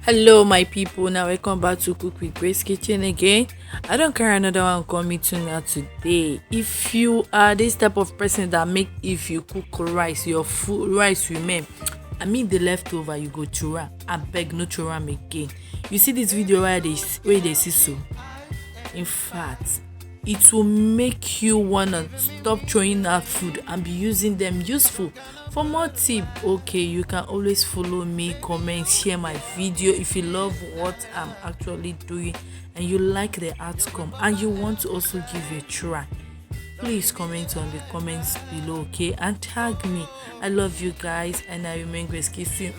Hello, my people. Now welcome back to Cook with Grace Kitchen again. I don't carry another one coming to now today. If you are this type of person that make if you cook rice, your food rice remain, I mean the leftover you go throw am. I beg no throw am again. You see this video where they see so. In fact, it will make you wanna stop throwing out food and be using them useful. For more tip, okay, you can always follow me, comment, share my video if you love what I'm actually doing and you like the outcome and you want to also give a try. Please comment on the comments below, okay, and tag me. I love you guys and I remain Grace Kissing.